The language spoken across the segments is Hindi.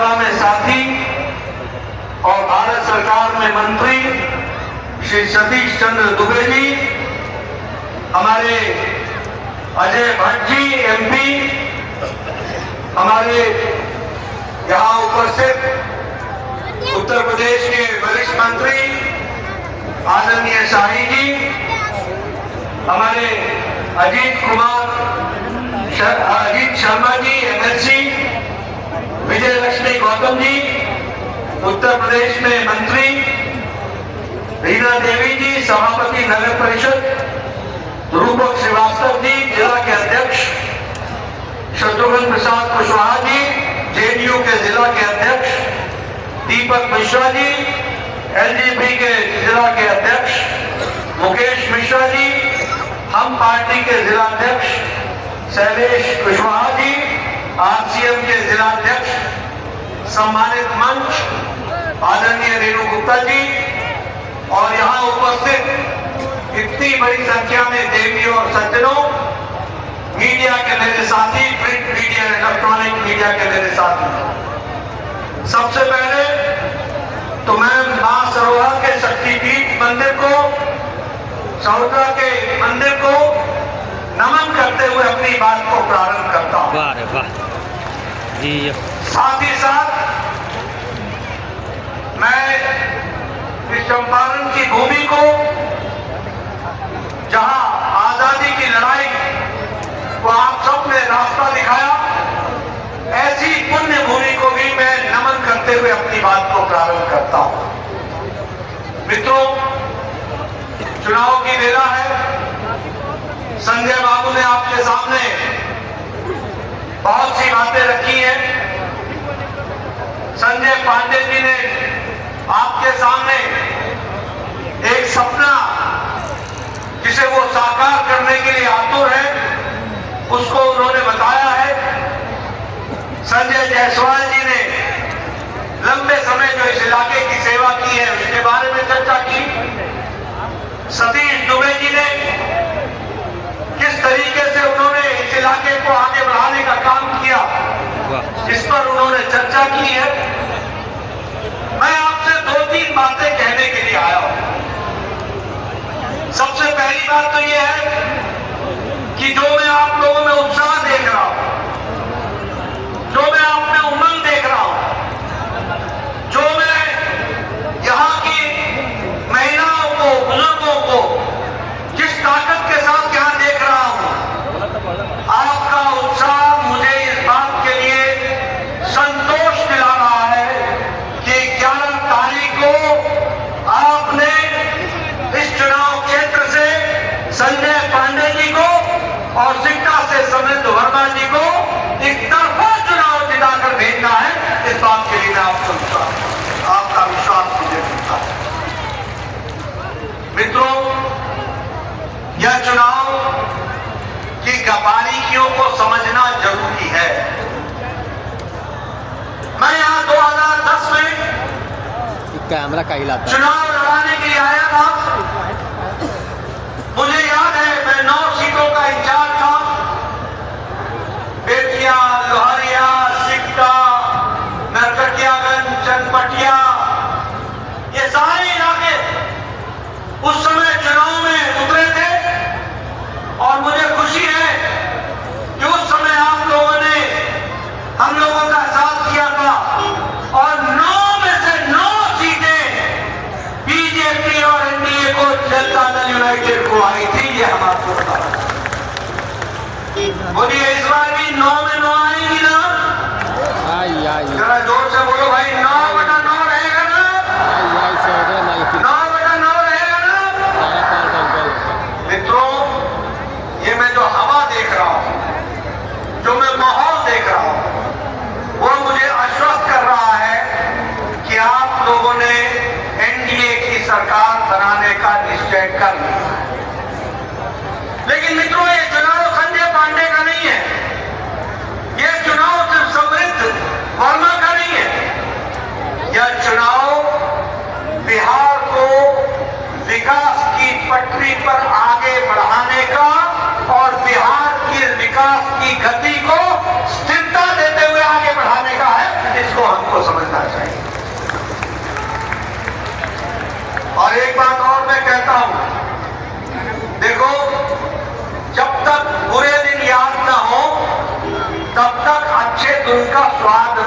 यात्रा में साथी और भारत सरकार में मंत्री श्री सतीश चंद्र दुबे जी, हमारे अजय भट्ट जी एमपी, हमारे यहाँ उपस्थित उत्तर प्रदेश के वरिष्ठ मंत्री आदरणीय शाही जी, हमारे अजीत शर्मा जी एमएलसी, विजय लक्ष्मी गौतम जी उत्तर प्रदेश में मंत्री, रीना देवी जी सभापति नगर परिषद, रूपक श्रीवास्तव जी जिला के अध्यक्ष, शत्रुघ्न प्रसाद कुशवाहा जी जेडीयू के जिला के अध्यक्ष, दीपक मिश्रा जी एलजेपी के जिला के अध्यक्ष, मुकेश मिश्रा जी हम पार्टी के जिला अध्यक्ष, शैलेश कुशवाहा जी आरसीएम के जिला अध्यक्ष, सम्मानित मंच आदरणीय रेणु गुप्ता जी और यहाँ उपस्थित इतनी बड़ी संख्या में देवी और सज्जनों, मीडिया के मेरे साथी, प्रिंट मीडिया, इलेक्ट्रॉनिक मीडिया के मेरे साथी, सबसे पहले तो मैं मां सरोवर के शक्तिपीठ मंदिर को, सरोवर के मंदिर को नमन करते हुए अपनी बात को प्रारंभ करता हूं। वाह जी। साथ ही साथ मैं इस चंपारण की भूमि को, जहां आजादी की लड़ाई को आप सबने रास्ता दिखाया, ऐसी पुण्य भूमि को भी मैं नमन करते हुए अपनी बात को प्रारंभ करता हूं। मित्रों, चुनाव की बेला है। संजय बाबू ने आपके सामने बहुत सी बातें रखी हैं। संजय पांडे जी ने आपके सामने एक सपना जिसे वो साकार करने के लिए आतुर है, उसको उन्होंने बताया है। संजय जायसवाल जी ने लंबे समय जो इस इलाके की सेवा की है उसके बारे में चर्चा की। सतीश दुबे जी ने किस तरीके से उन्होंने इस इलाके को आगे बढ़ाने का काम किया, इस पर उन्होंने चर्चा की है। मैं आपसे 2-3 बातें कहने के लिए आया हूं। सबसे पहली बात तो यह है कि जो मैं आप लोगों में उत्साह देख रहा हूं, जो मैं आप में उमंग देख रहा हूं, जो मैं यहां की महिलाओं को, बुजुर्गों को जिस ताकत के साथ यहां देख रहा हूं, आपका उत्साह मुझे इस बात के लिए संतोष दिला रहा है कि 11 तारीख को आपने इस चुनाव क्षेत्र से संजय पांडे जी को और सिक्का से समृद्ध वर्मा जी को एक तरफा चुनाव जिताकर भेजना है। इस बात के लिए मैं आपका विश्वास मुझे मिलता है। मित्रों, यह चुनाव की बारीकियों को समझना जरूरी है। मैं यहाँ 2010 में कैमरा का हिलाता चुनाव लड़ाने के लिए आया था। मुझे याद है मैं 9 सीटों का इंचार्ज था। बेतिया, लोहारिया, सिक्का, नरकटियागंज, चनपटिया, ये सारे इलाके उस समय चुनाव में उतरे थे और मुझे खुशी है कि उस समय आप लोगों ने हम लोगों का साथ किया था और 9 में से 9 सीटें बीजेपी और एनडीए को, जनता दल यूनाइटेड को आई थी। ये हम आपको बता रहे हैं। बोलिए, इस बार भी 9 में 9 आएंगी ना? जरा जोर से बोलो भाई, 9/9 रहेगा ना? 9/9 रहेगा ना? मित्रों, ये मैं जो हवा देख रहा हूं, जो मैं माहौल देख रहा हूं, वो मुझे आश्वस्त कर रहा है कि आप लोगों ने एनडीए की सरकार बनाने का निश्चय कर लिया है। लेकिन मित्रों, ये चुनाव संजय पांडे का नहीं है, ये चुनाव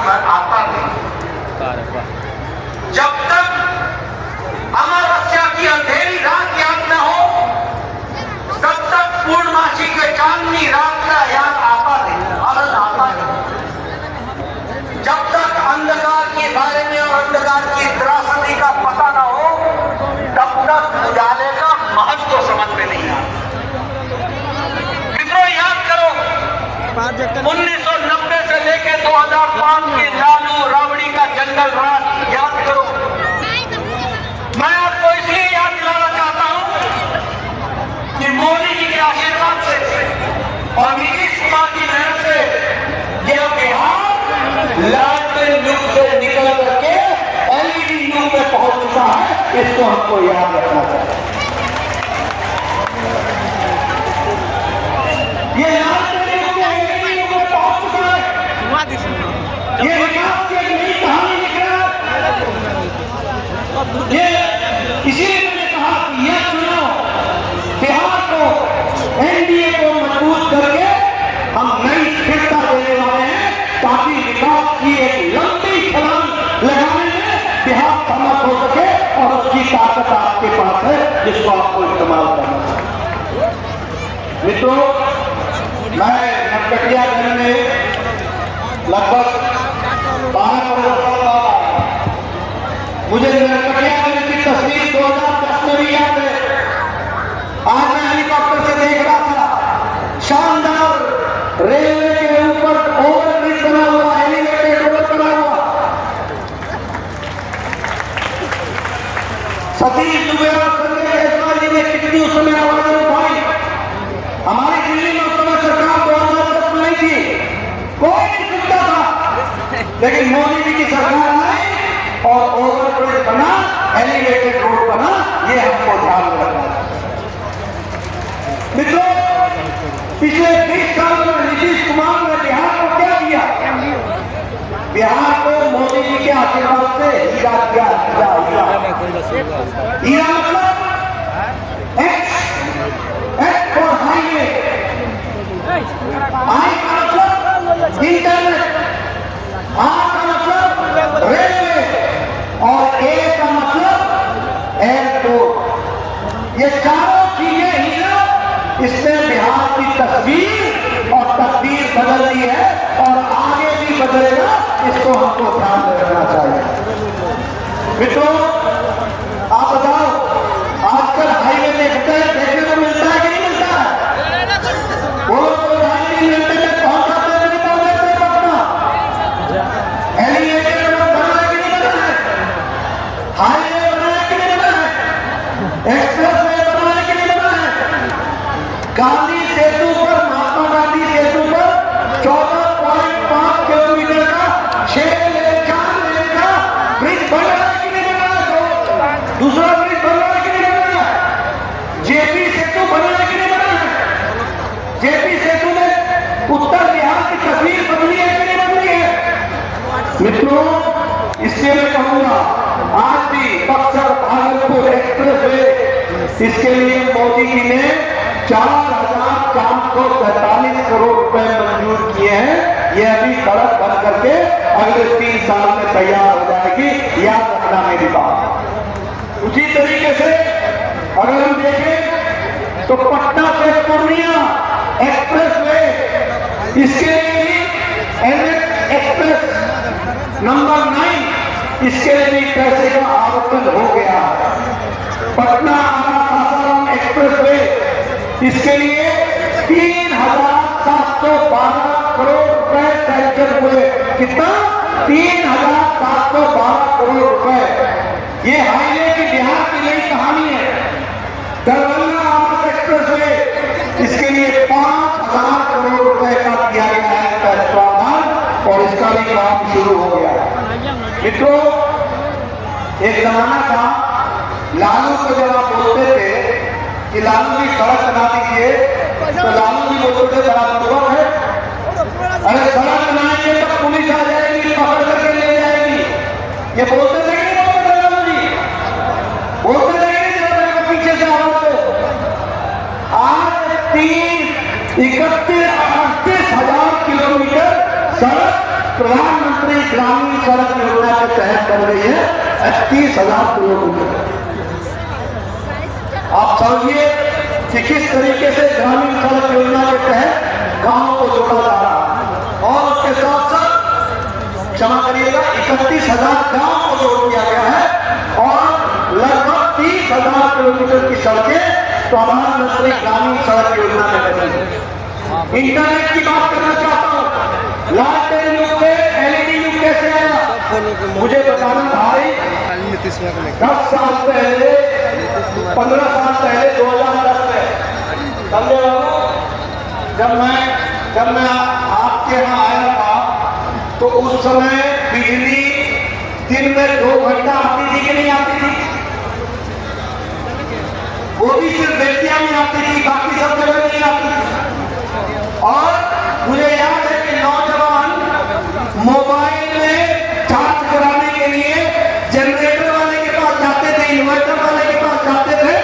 आता नहीं। जब तक अमावस्या की अंधेरी रात याद न हो, तब तक पूर्णमासी के चांदनी रात का याद आता नहीं, आनंद आता नहीं। जब तक अंधकार के बारे में और अंधकार की त्रासदी का पता न हो, तब तक उजाले का महत्व समझ में नहीं आता। मित्रों, याद करो 1990 से लेकर 2005 की लालू राबड़ी का जंगल राज याद करो। मैं आपको इसलिए याद दिलाना चाहता हूं कि मोदी जी के आशीर्वाद से और नीतीश कुमार की मेहनत से यह बिहार लालटेन युग से निकल करके एलईडी युग में पहुंच चुका है। इसको हमको याद रखना चाहिए। ये लालटेन युग से एलईडी युग में पहुंच चुका है। ये विकास की एक नई कहानी लिख रहा है। ये इसीलिए मैंने कहा कि यह चुनाव बिहार को, एनडीए को मजबूत करके हम नई स्थिरता देने वाले हैं, ताकि विकास की एक लंबी छलांग लगाने में बिहार समर्थ हो सके और उसकी ताकत आपके पास है, जिसको आपको इस्तेमाल करना है। मित्रों, मैं नरकटियागंज में लगभग 12 वर्ष का मुझे नरकटियागंज की तस्वीर 2010 में भी याद है। आज मैं हेलीकॉप्टर से देख रहा था, शानदार रेलवे के ऊपर ओवरब्रिज बना हुआ, एलिवेटेड रोड बना हुआ। सतीश दुबे और संजय जायसवाल जी ने कितनी उस समय आवाजें उठाई। हमारी दिल्ली में उस समय सरकार 2010 में नहीं थी, कोई नहीं सुनता था, लेकिन मोदी जी की सरकार आई और ओवरब्रिज बना, एलिवेटेड रोड बना। ये हमको ध्यान में रखना है। मित्रों, पिछले 20 साल में नीतीश कुमार ने बिहार को क्या दिया? बिहार को मोदी जी के आशीर्वाद से हीरा किया। हीरा मतलब एक्स फॉर हाईवे, आई का मतलब इंटरनेट, आर का मतलब रेलवे और ए का मतलब एयरपोर्ट। ये चारों चीजें ही ना, इसने बिहार की तस्वीर और तकदीर बदल दी है और आगे भी बदलेगा। इसको हमको ध्यान में रखना चाहिए। मित्रों, आप बताओ, आजकल हाईवे देखने को मिलता है कि नहीं मिलता है? वो लोग 2-3 घंटे में पहुंच जाते हैं, नहीं पहुंचते पटना। एलिवेटेड रोड बना है कि नहीं बना है? हाईवे बना है कि नहीं बना है? एक्सप्रेस वे बना है कि नहीं बना है? गांधी सेतु पर, महात्मा गांधी सेतु पर 14.5 किलोमीटर का 6 लेन 4 लेन का ब्रिज बन रहा है कि नहीं बन रहा है? दूसरा ब्रिज बन रहा है कि नहीं बन रहा है? जेपी सेतु बन रहा है कि नहीं बना है? जेपी सेतु में उत्तर बिहार की तस्वीर बदली है कि नहीं बदली है? मित्रों, इसलिए मैं कहूंगा, आज भी बक्सर भागलपुर एक्सप्रेस वे, इसके लिए मोदी जी ने 4,443 करोड़ रुपए मंजूर किए हैं। यह अभी सड़क बन करके अगले 3 साल में तैयार हो जाएगी, याद रखना मेरी बात। उसी तरीके से अगर हम देखें तो पटना से पूर्णिया एक्सप्रेस वे, इसके लिए भी एनएच एक्सप्रेस नंबर 9, इसके लिए भी पैसे का आवंटन हो गया। पटना आगरा सासाराम एक्सप्रेस वे, इसके लिए 3,712 करोड़ रुपए सैंक्शन हुए। कितना? 3,712 करोड़ रुपए। ये हाईवे की बिहार की नई कहानी है। दरभंगा आगरा एक्सप्रेस वे, इसके लिए 5,000 करोड़ रुपए का किया गया है प्रावधान और इसका भी काम शुरू हो गया है। मित्रों, एक जमाना था, लालू को जब आप बोलते थे कि लालू जी सड़क बना दीजिए, तो लालू जी बोलते थे बड़ा पूर्वक है, अरे सड़क बनाएंगे तो पुलिस आ जाएगी, पकड़ करके ले जाएगी। ये बोलते थे कि नहीं बोलते थे लालू जी? बोलते थे कि नहीं पीछे से आवाज को? आज 31,38,000 किलोमीटर सड़क प्रधानमंत्री ग्रामीण सड़क योजना के तहत कर रही है 31,000 किलोमीटर। आप समझिए कि किस तरीके से ग्रामीण सड़क योजना के तहत गांव को जोड़ा जा रहा है और उसके साथ साथ क्षमा करिएगा 31,000 गांव को जोड़ दिया गया है और लगभग 30,000 किलोमीटर की सड़कें प्रधानमंत्री ग्रामीण सड़क योजना में बनी है। इंटरनेट की बात करना चाहता हूँ, लालटेन युग से एलईडी युग कैसे आया मुझे बताना भाई। 10 साल पहले 15 साल पहले 2010 में समझे जब मैं आपके यहाँ आया था तो उस समय बिजली दिन में 2 घंटा आती थी कि नहीं आती थी? वो भी सिर्फ बेटियां में आती थी, बाकी सब जगह नहीं आती थी। और मुझे याद है कि नौजवान मोबाइल में चार्ज कराने के लिए जनरेटर वाले के पास जाते थे, इन्वर्टर वाले के पास जाते थे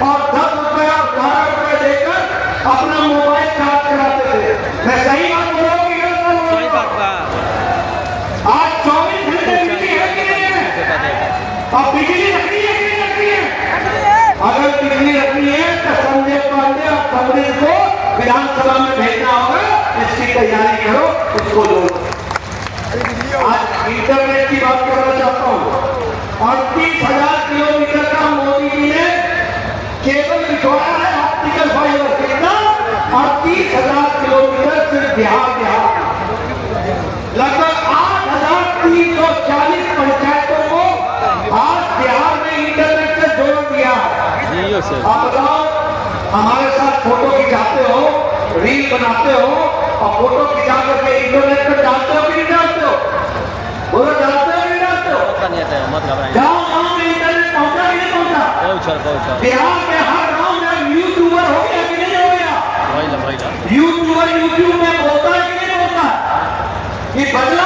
और 10 रुपए और 12 रुपए देकर अपना मोबाइल चार्ज कराते थे। मैं सही बात बोल रहा हूँ कि गलत बोल रहा हूँ? आज 24 घंटे बिजली है कि नहीं है? अब बिजली रखनी है कि नहीं रखनी है? अगर बिजली रखनी है तो संजय पांडे और कमरेज को विधानसभा में भेजना होगा, इसकी तैयारी करो, उसको लो। आज इंटरनेट की बात करना चाहता हूँ। 38,000 किलोमीटर का मोदी जी ने केबल बिछवाया है, ऑप्टिकल फाइबर। कितना? 38,000 किलोमीटर सिर्फ बिहार लगभग 8,340 पंचायतों को आज बिहार में इंटरनेट से जोड़ दिया। आप बताओ, हमारे साथ फोटो खिंचाते हो, रील बनाते हो और फोटो खिंचा करके इंटरनेट पर डालते हो कि नहीं डालते हो? बोलो, डालते हो कि नहीं डालते हो? गाँव में इंटरनेट पहुंचा कि नहीं पहुंचा? बिहार के हर गाँव में यूट्यूबर हो गया कि नहीं हो गया? यूट्यूबर यूट्यूब में बोलता है कि नहीं बोलता? ये बदला